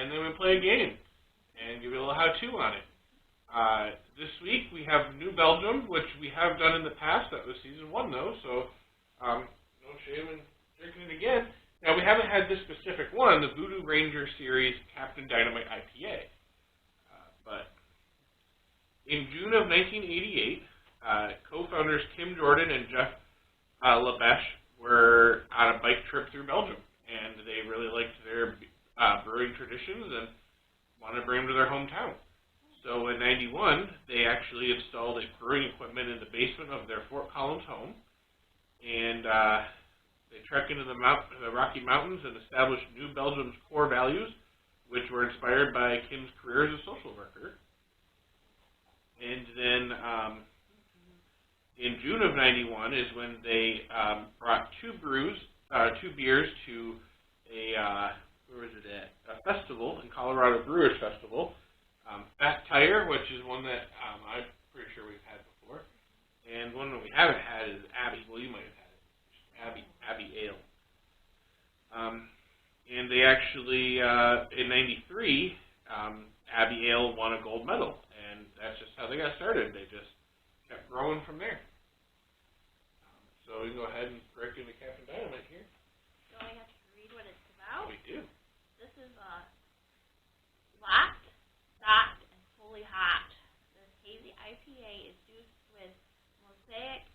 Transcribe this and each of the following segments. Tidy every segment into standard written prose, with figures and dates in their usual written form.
and then we play a game and give you a little how-to on it. This week we have New Belgium, which we have done in the past. That was season 1 though, so no shame in drinking it again. Now we haven't had this specific one, the VooDoo Ranger series Captain Dynamite IPA. But in June of 1988, co-founders Kim Jordan and Jeff LaBeche were on a bike trip through Belgium, and they really liked their brewing traditions and wanted to bring them to their hometown. So in '91, they actually installed brewing equipment in the basement of their Fort Collins home, and they trekked into the Rocky Mountains and established New Belgium's core values, which were inspired by Kim's career as a social worker. And then in June of '91 is when they brought two beers to where was it at? A festival in Colorado, Brewers Festival. Fat Tire, which is one that I'm pretty sure we've had before, and one that we haven't had is Abbey. Well, you might have had it. Abbey Ale. And they actually in '93, Abbey Ale won a gold medal, and that's just how they got started. They just kept growing from there. So we can go ahead and break into Captain Dynamite here. Do I have to read what it's about? We do. This is locked, stocked, and fully hot. This hazy IPA is juiced with Mosaic,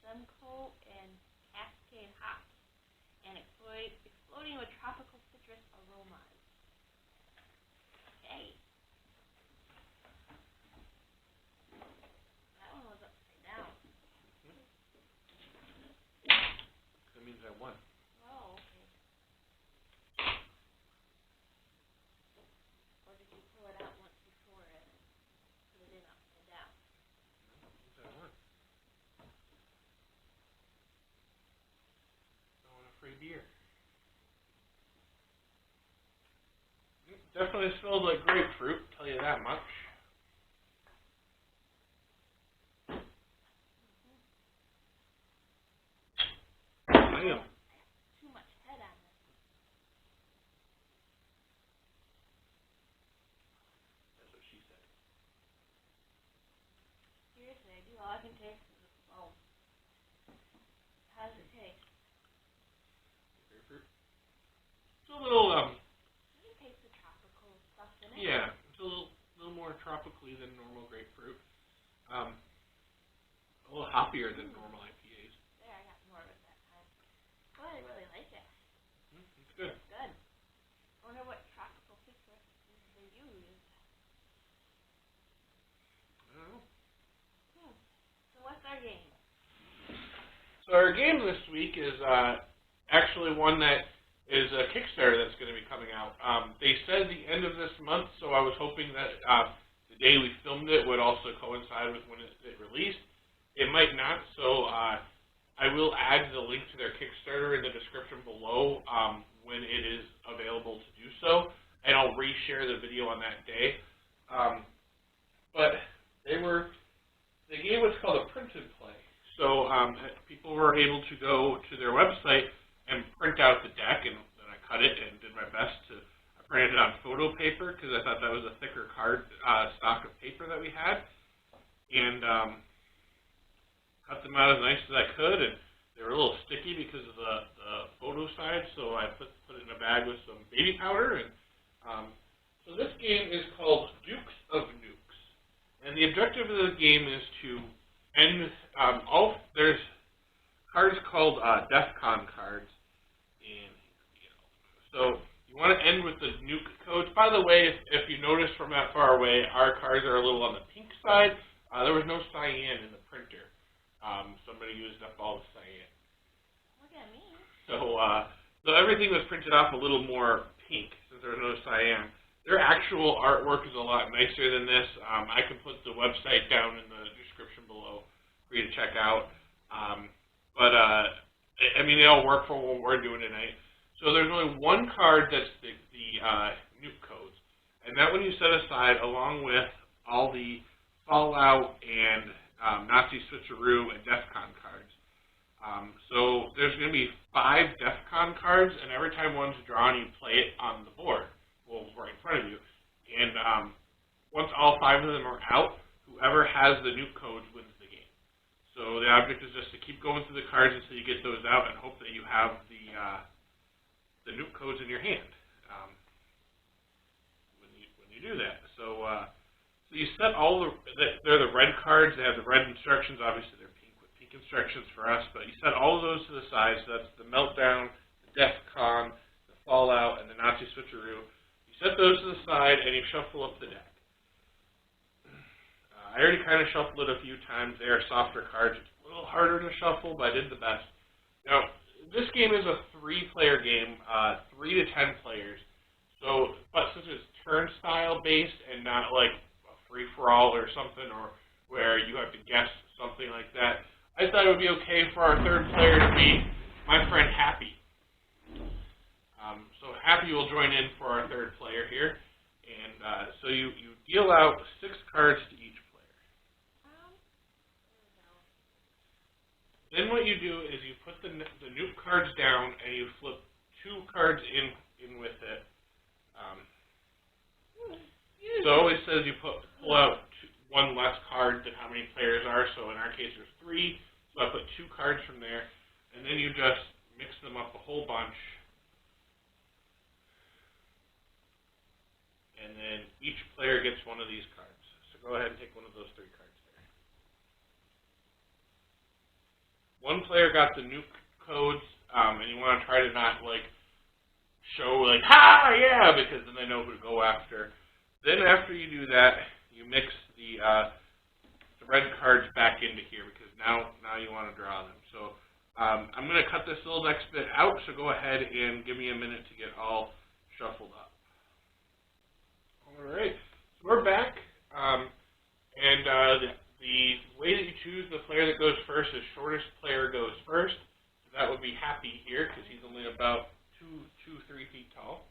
Simcoe, and Cascade hops, and exploding with tropical citrus aromas. Okay. That one was upside down. That means I won. Oh, okay. Or did you pull it out once before and put it in upside down? That means I won. I want a free beer. It definitely smells like grapefruit, tell you that much. Damn. Too much head on this. That's what she said. Seriously, I do. All I can taste is the foam. How does it taste? Grapefruit. It's a little, You can taste the tropical stuff in it. yeah, it's a little more tropically than normal grapefruit. A little hoppier than normal IPAs. There, I got more of it that time. But I really like it. It's good. It's good. I wonder what tropical citrus they use. I don't know. So what's our game? So our game this week is actually one that is a Kickstarter that's going to be coming out. They said the end of this month, so I was hoping that the day we filmed it would also coincide with when it released. It might not, so I will add the link to their Kickstarter in the description below when it is available to do so, and I'll reshare the video on that day. But the game was called a print and play. So people were able to go to their website and print out the deck, and then I cut it and did my best to print it on photo paper because I thought that was a thicker card stock of paper that we had, and cut them out as nice as I could, and they were a little sticky because of the photo side, so I put it in a bag with some baby powder. And so this game is called Dukes of Nukes, and the objective of the game is to end there's cards called DEFCON cards, and so you want to end with the nuke codes. By the way, if you notice from that far away, our cards are a little on the pink side. There was no cyan in the printer. Somebody used up all the cyan. Look at me. So everything was printed off a little more pink since there was no cyan. Their actual artwork is a lot nicer than this. I can put the website down in the description below for you to check out. I mean, they all work for what we're doing tonight. So there's only one card that's the nuke codes, and that one you set aside along with all the Fallout and Nazi Switcheroo and DEFCON cards. So there's going to be 5 DEFCON cards, and every time one's drawn, you play it on the board. Well, once all 5 of them are out, whoever has the nuke codes wins the game. So the object is just to keep going through the cards until you get those out and hope that you have the nuke codes in your hand when you do that. So so you set all they're the red cards. They have the red instructions. Obviously, they're pink with pink instructions for us. But you set all of those to the side. So that's the Meltdown, the DEFCON, the Fallout, and the Nazi Switcheroo. You set those to the side and you shuffle up the deck. I already kind of shuffled it a few times. They are softer cards. It's a little harder to shuffle, but I did the best. Now, this game is a 3-player game, 3 to 10 players. So, but since it's turnstile based and not like a free-for-all or something, or where you have to guess something like that, I thought it would be okay for our 3rd player to be my friend Happy. So Happy will join in for our 3rd player here. And so you deal out 6 cards to each player. Then what you do is you put the nuke cards down and you flip 2 cards in with it. So it says you pull out 1 less card than how many players are. So in our case there's 3. So I put 2 cards from there, and then you just mix them up a whole bunch. And then each player gets 1 of these cards. So go ahead and take 1 of those 3 cards there. 1 player got the nuke codes, and you want to try to not like show like, ha, yeah, because then they know who to go after. Then after you do that, you mix the red cards back into here because now you want to draw them. So I'm going to cut this little next bit out. So go ahead and give me a minute to get all shuffled up. All right, so we're back, and the way that you choose the player that goes first is shortest player goes first. So that would be Happy here because he's only about 3 feet tall.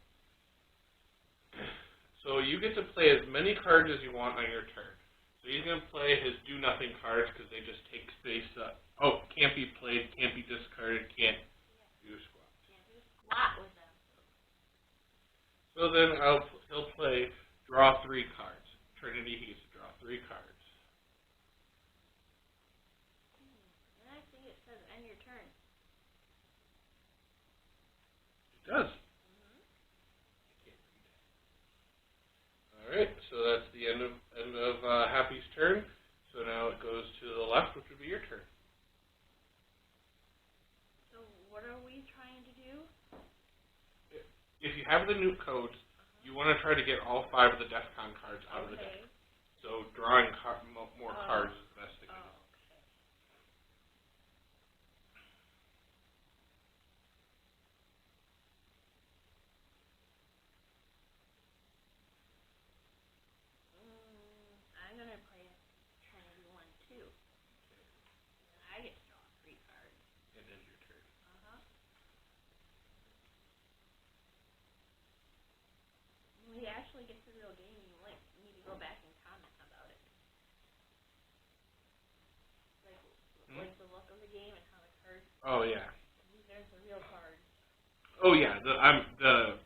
So you get to play as many cards as you want on your turn. So he's going to play his do nothing cards because they just take space up. Oh, can't be played, can't be discarded, can't do squat. Can't do squat with them. So then he'll play draw 3 cards. Trinity, he gets to draw 3 cards. And I think it says end your turn. It does. All right, so that's the end of Happy's turn. So now it goes to the left, which would be your turn. So what are we trying to do? If you have the nuke codes, you want to try to get all 5 of the DEFCON cards out of the deck. So drawing more cards is the best thing to do. I'm going to play Trinity 1, too. I get to draw 3 cards. And then your turn. When we actually get to the real game, you might need to go back and comment about it. Like the look of the game and how the cards. Oh yeah. There's the real cards. Oh yeah. The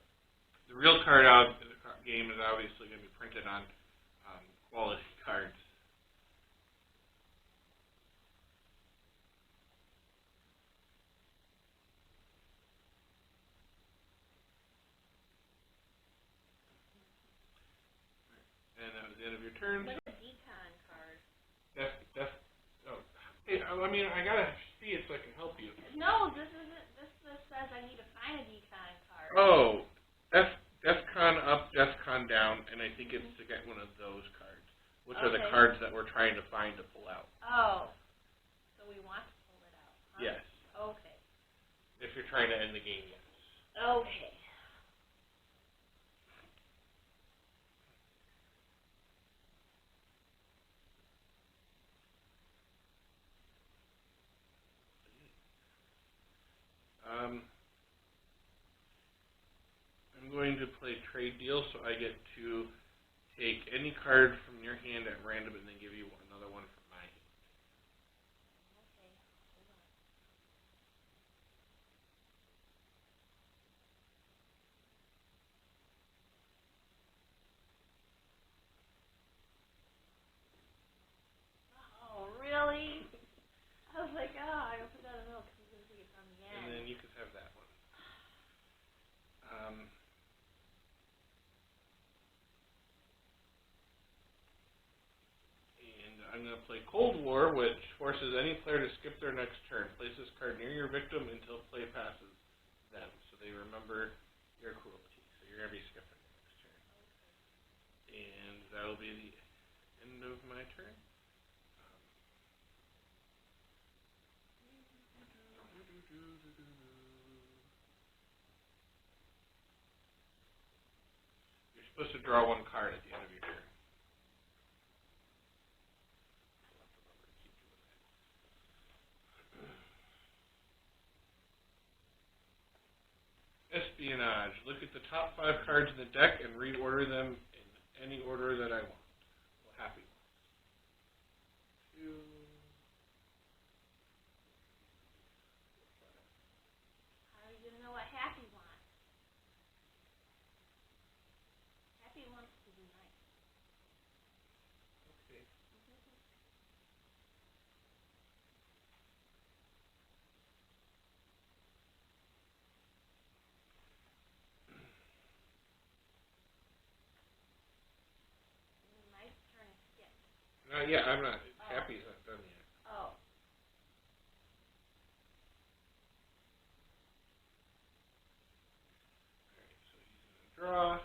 real card out in the game is obviously going to be printed on quality cards. And that was the end of your turn. Like a decon card. Hey, I mean, I gotta see it so I can help you. No, this isn't. This says I need to find a decon card. Oh, DEFCON up, DEFCON down, and I think it's to get one of those cards, which are the cards that we're trying to find to pull out. Oh, so we want to pull it out, huh? Yes. Okay. If you're trying to end the game, yes. Okay. I'm going to play trade deal, so I get to take any card from your hand at random and then give you another one from my hand. Okay, hold on. going to play Cold War, which forces any player to skip their next turn. Place this card near your victim until play passes them, so they remember your cruelty. So you're going to be skipping your next turn. And that will be the end of my turn. You're supposed to draw one card at the end of your turn. Espionage. Look at the top 5 cards in the deck and reorder them in any order that I want. Well, happy ones. 2. How are you going to know what Happy wants? Happy wants to be nice. Okay. My turn is skipped. Yeah, I'm not. Happy's not done yet. Oh. Alright, so he's going to draw.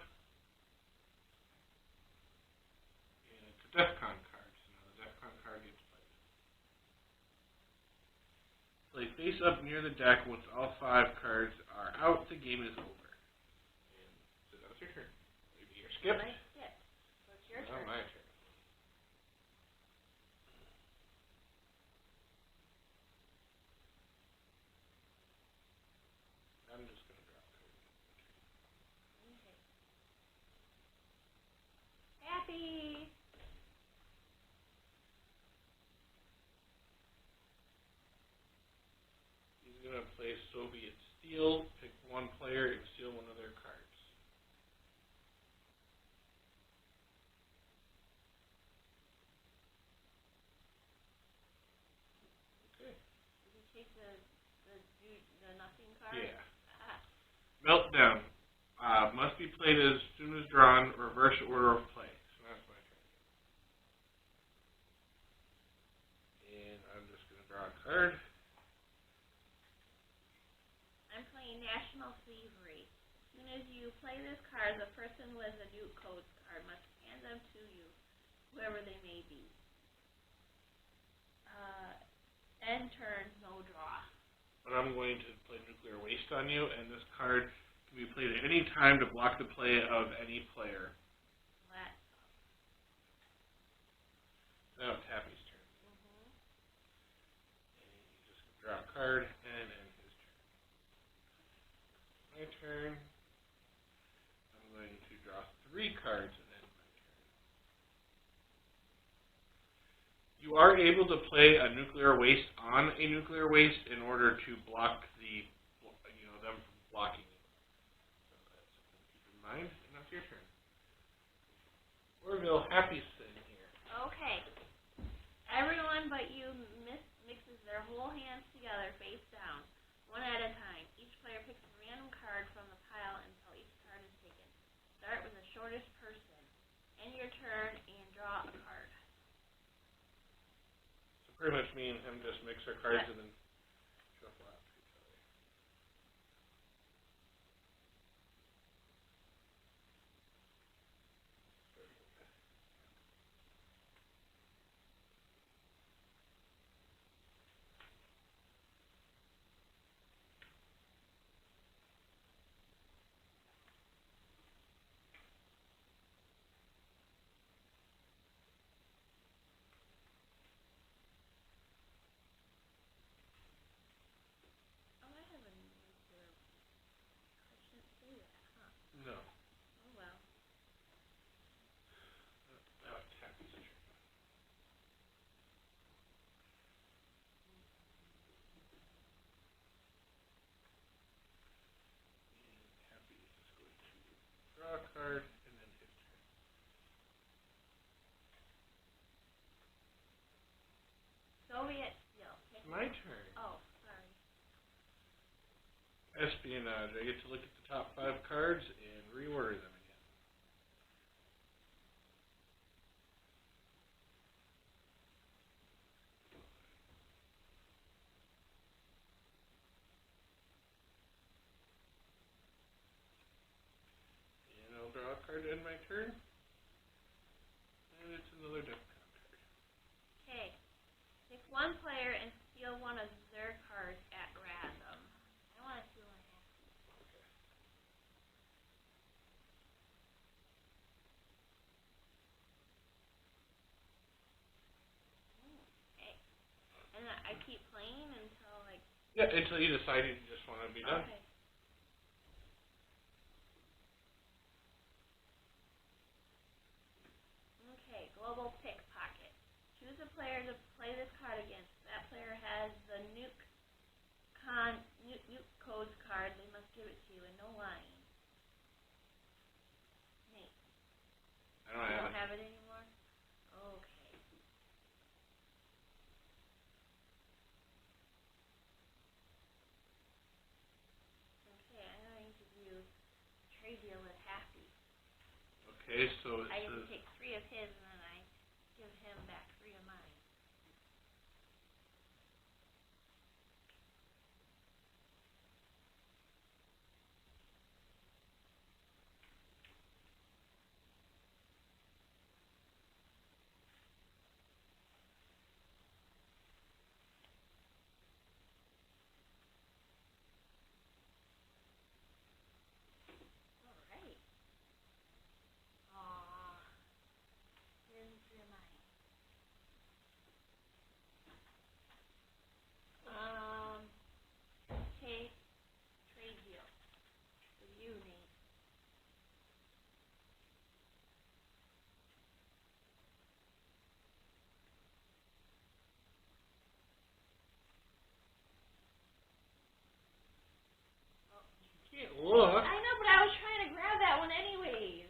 And it's a DEFCON card, so now the DEFCON card gets played. Play face up near the deck. Once all 5 cards are out, the game is over. And so that's your turn. Maybe you're skipped. I skipped. So it's your Now turn. my turn. I'm just going to draw a card. Okay. Happy. He's going to play Soviet Steel, pick one player, and steal one of their cards. Okay. Did you take the nothing card? Yeah. Ah. Meltdown. Must be played as soon as drawn, reverse order of play. So that's my turn. And I'm just going to draw a card. I'm playing National Thievery. As soon as you play this card, the person with the Nuke codes card must hand them to you, whoever they may be. End turn, no draw. But I'm going to play Nuclear Waste on you, and this card can be played at any time to block the play of any player. That's Now it's Happy's turn. mm-hmm. And he's just going to draw a card and end his turn. My turn. I'm going to draw 3 cards and end my turn. You are able to play a Nuclear Waste on a Nuclear Waste in order to block the, them from blocking you. So that's something to keep in mind, and that's your turn. Orville, Happy's sitting here. Okay. Everyone but you mixes their whole hands together face down, one at a time. Each player picks a random card from the pile until each card is taken. Start with the shortest person. End your turn and draw a card. So pretty much me and him just mix our cards and then shuffle out to each other. Oh, I have a nuclear. I shouldn't say that, huh? No. Oh, well. Now it's Happy's turn. And Happy is just going to draw a card and then his turn. Soviet Steel. It's my turn. Oh, sorry. Espionage. I get to look at the top 5 cards and reorder them again. card to end my turn. And it's another DEFCON card. Okay. Pick one player and steal one of their cards at random. I want to steal one half. Okay. Okay. And I keep playing until like. Yeah, until you decide you just want to be done. Okay. Okay, global pickpocket. Choose a player to play this card against. That player has the nuke codes card. They must give it to you, and no lying. Nate, I you don't don't have it anymore? Okay. Okay, I'm going to do trade deal with Happy. Okay, so I it's get to take 3 of his, and then I give him back 3 of mine. All right. Aw. Here's 3 of mine. Okay. Trade deal with you, Nate. you can't look. I know, but I was trying to grab that one anyways.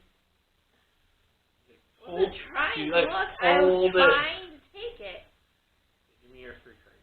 I Hold. wasn't trying You to like look. I was hold it. trying to take it. Give me your 3 cards.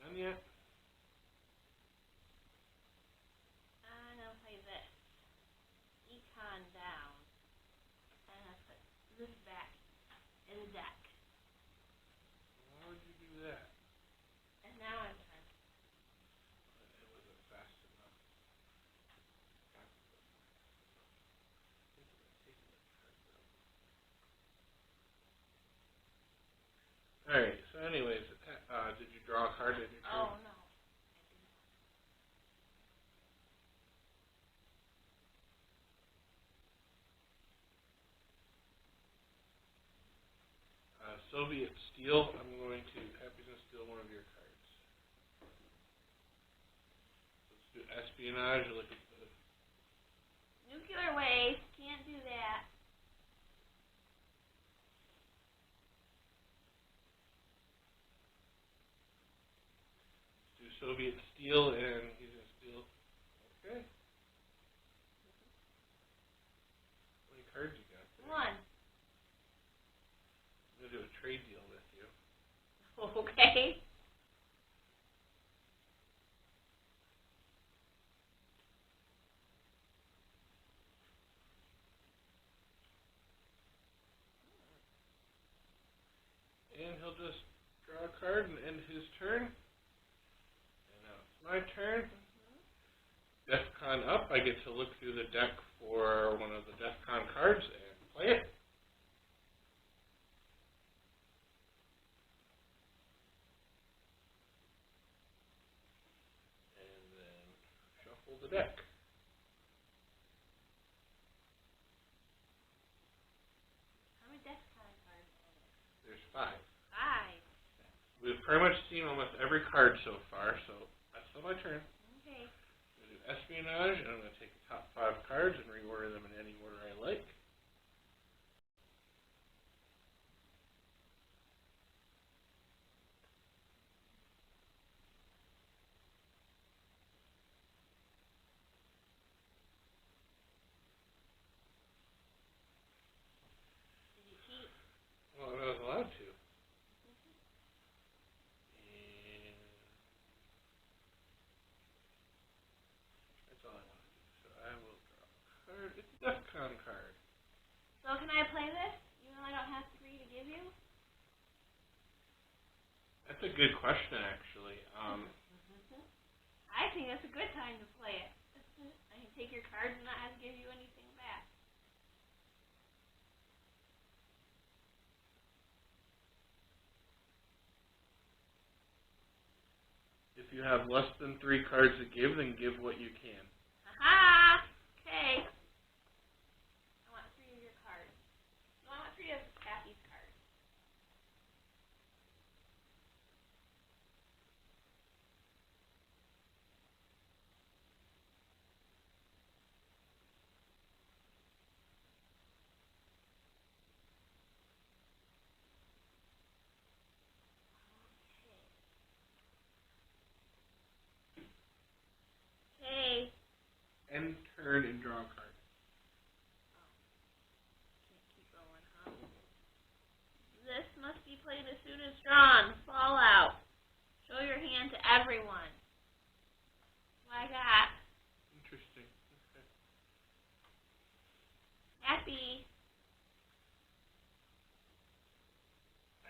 Done yet? I'm gonna play this. Econ down. And I put this back in the deck. Why would you do that? And now I'm done. It wasn't fast enough. Alright, so anyways, did you draw a card in your turn? Oh no. Soviet Steel, I'm going to Happy's gonna steal one of your cards. Let's do Espionage, look at the Nuclear waste. Can't do that. do Soviet Steel, and he's gonna steal. Okay. How many cards you got there? 1. I'm gonna do a trade deal with you. Okay. And he'll just draw a card and end his turn. And now it's my turn. DEFCON up, I get to look through the deck for one of the DEFCON cards and play it. And then shuffle the deck. How many DEFCON cards are there? There's 5. 5. We've pretty much seen almost every card so far, so that's still my turn. Okay. I'm going to do Espionage, and I'm going to take the top 5 cards and reorder them in any order I like. DEFCON card. So can I play this, even though I don't have 3 to give you? That's a good question, actually. I think that's a good time to play it. I can take your cards and not have to give you anything back. If you have less than 3 cards to give, then give what you can. Aha! Okay. I want 3 of your cards. No, I want 3 of Kathy's cards. Okay. End turn and draw a card. Can't keep going, huh? This must be played as soon as drawn. Fallout. Show your hand to everyone. What I got. Interesting. Okay. Happy.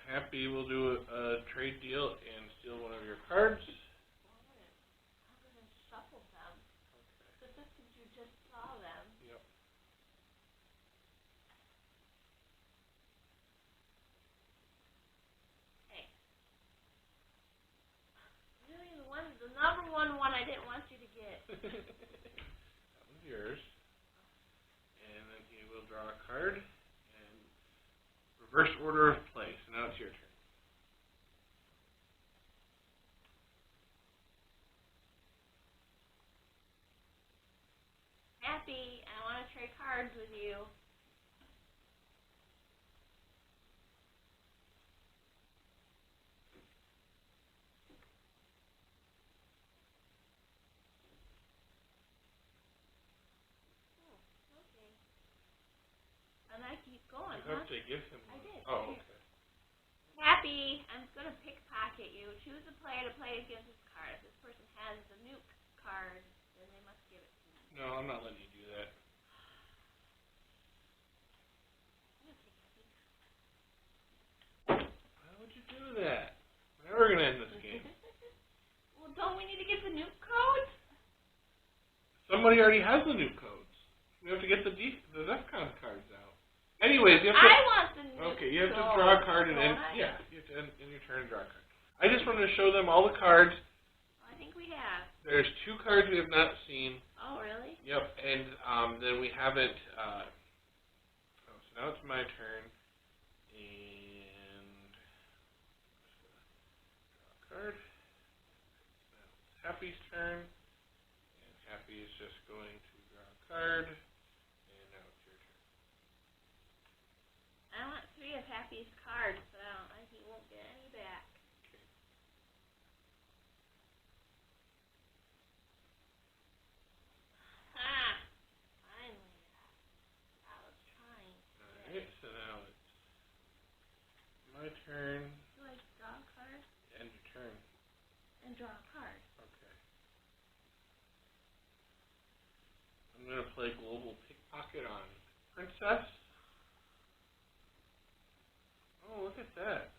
Happy will do a trade deal and steal one of your cards. I'm gonna shuffle them. Okay. Since you just saw them. Yep. Okay. Really, the number one I didn't want you to get. That was yours. And then he will draw a card and reverse order of play. So now it's your turn. Happy, I want to trade cards with you. Okay. And I keep going, You have to give him I one. did. Oh, okay. Happy, I'm going to pickpocket you. Choose a player to play against this card. If this person has the nuke card, then they must give it to me. No, I'm not letting you do that. I'm going to take Happy. Why would you do that? We're never going to end this game. Well, don't we need to get the nuke codes? Somebody already has the new codes. We have to get the DEFCON cards out. Anyways, you have to... I want the nuke Okay, you have to codes, draw a card and don't end... I? Yeah, you have to end your turn and draw a card. I just wanted to show them all the cards. I think we have. There's 2 cards we have not seen. Oh, really? Yep, and then we haven't... so now it's my turn. And... draw a card. Now it's Happy's turn. And Happy is just going to draw a card. And now it's your turn. I want 3 of Happy's cards, but he won't get any back. Okay. Ah! Finally. I was trying. Alright, so now it's my turn. Do I draw a card? End your turn. And draw a card. Okay. I'm going to play Global Pickpocket on Princess. Oh, look at that.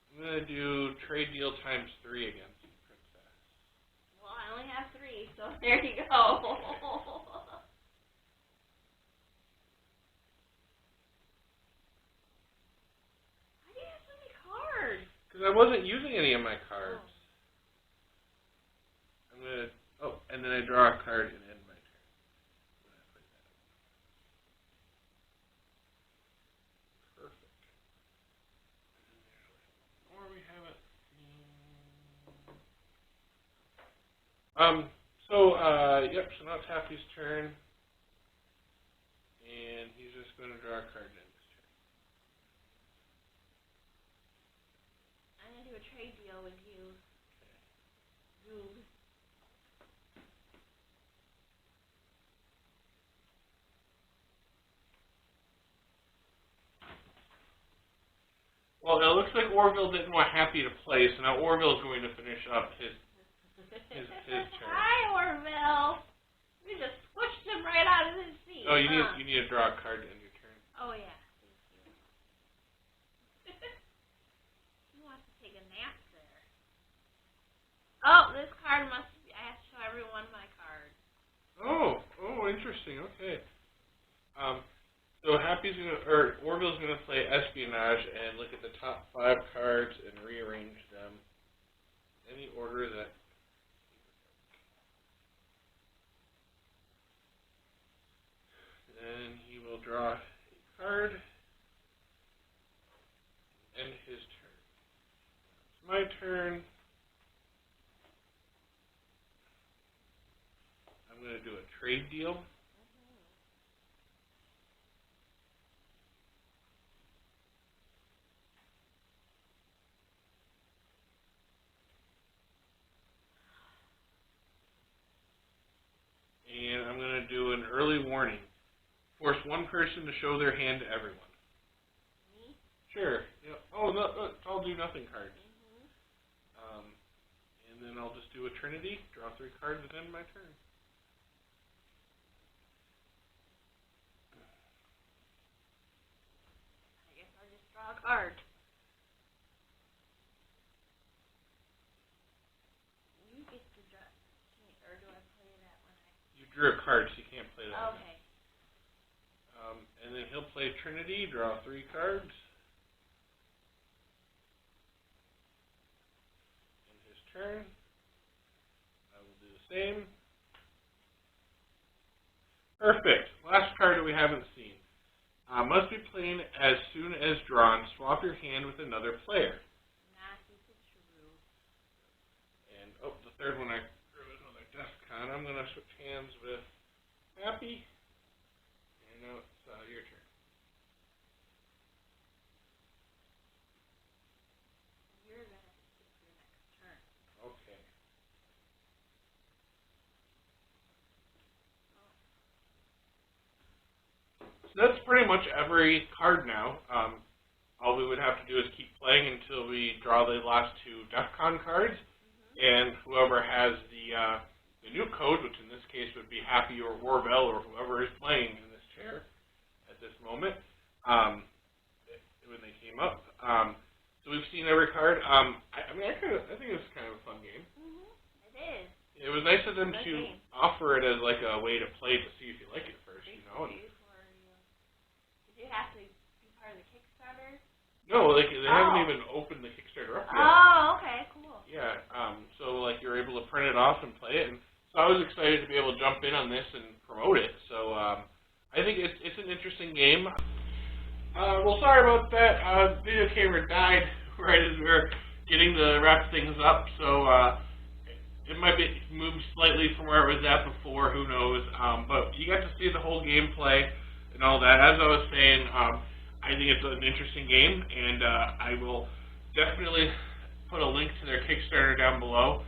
I'm going to do trade deal times 3 against Princess. Well, I only have 3, so there you go. Why do you have so many cards? Because I wasn't using any of my cards. I'm going to... Oh, and then I draw a card and end my turn. When I play that. Perfect. Or we haven't seen... yep, so now it's Happy's turn. And he's just going to draw a card and end his turn. I'm going to do a trade deal with you. Zoog. Well, it looks like Orville didn't want Happy to play, so now Orville's going to finish up his His turn. Hi, Orville. We just pushed him right out of his seat. Oh, you need to draw a card to end your turn. Oh, yeah. Thank you. He wants to take a nap there. Oh, this card must be... I have to show everyone my card. Oh, interesting. Okay. So Orville's gonna play Espionage and look at the top 5 cards and rearrange them any order that. Then he will draw a card. End his turn. It's my turn. I'm gonna do a trade deal. And I'm going to do an early warning. Force one person to show their hand to everyone. Me? Sure. Yeah. Oh, no, I'll do nothing cards. Mm-hmm. And then I'll just do a Trinity, draw 3 cards, and end my turn. I guess I'll just draw a card. You get to draw. Or do I play that when You drew a card, so you can't play that. Okay. And then he'll play Trinity, draw 3 cards. In his turn, I will do the same. Perfect. Last card that we haven't seen. Must be played as soon as drawn. Swap your hand with another player. And, the third one I drew is another Defcon. I'm going to switch hands with Happy. And now it's your turn. You're going to skip your next turn. Okay. So that's pretty much every card now. All we would have to do is keep playing until we draw the last 2 Defcon cards. And whoever has the Nuke code, which in this case would be Happy or Orville or whoever is playing in this chair at this moment, when they came up. So we've seen every card. I think it's kind of a fun game. It is. It was nice of them to offer it as like a way to play to see if you like it first, you know. Did you have to be part of the Kickstarter? No, they haven't even opened the Kickstarter up yet. Oh, okay, cool. Yeah, so like you're able to print it off and play it, and so I was excited to be able to jump in on this and promote it. So I think it's an interesting game. Well, sorry about that. Video camera died right as we were getting to wrap things up, so it might be moved slightly from where it was at before. Who knows? But you got to see the whole gameplay and all that. As I was saying, I think it's an interesting game, and I will definitely put a link to their Kickstarter down below.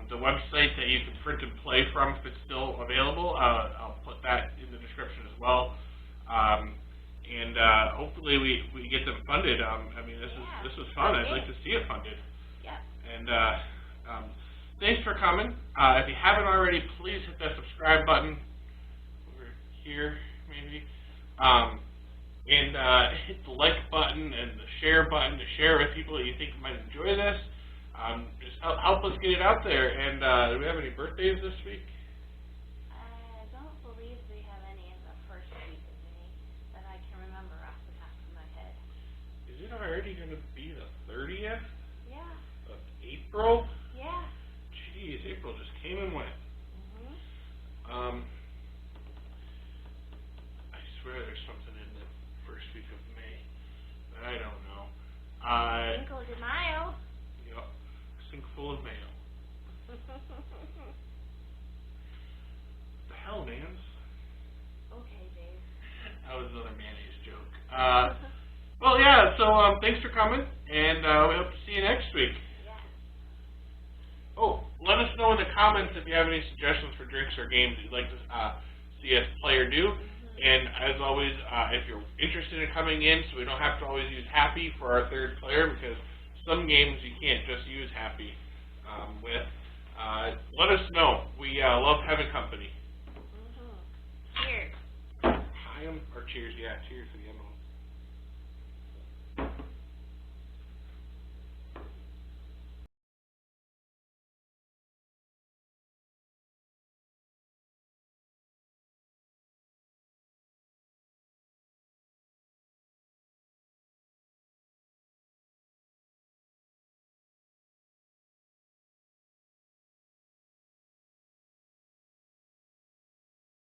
The website that you can print and play from, if it's still available, I'll put that in the description as well. And hopefully we get them funded. This was fun. I'd like to see it funded. Yeah. And thanks for coming. If you haven't already, please hit that subscribe button over here, maybe. And hit the like button and the share button to share with people that you think might enjoy this. Just help us get it out there. And do we have any birthdays this week? I don't believe we have any in the first week of May that I can remember off the top of my head. Is it already going to be the 30th? Yeah. Of April? Yeah. Jeez, April just came and went. I swear there's something in the first week of May, but I don't know. Cinco de Mayo. Yep, sink full of mayo. What the hell, man? Okay, Dave. That was another mayonnaise joke. Well, yeah, so thanks for coming, and we hope to see you next week. Yeah. Oh, let us know in the comments if you have any suggestions for drinks or games you'd like to see us play or do. And as always, if you're interested in coming in, so we don't have to always use Happy for our 3rd player, because some games you can't just use Happy with. let us know. We love having company. Mm-hmm. Cheers. Or cheers, yeah, cheers to the other one.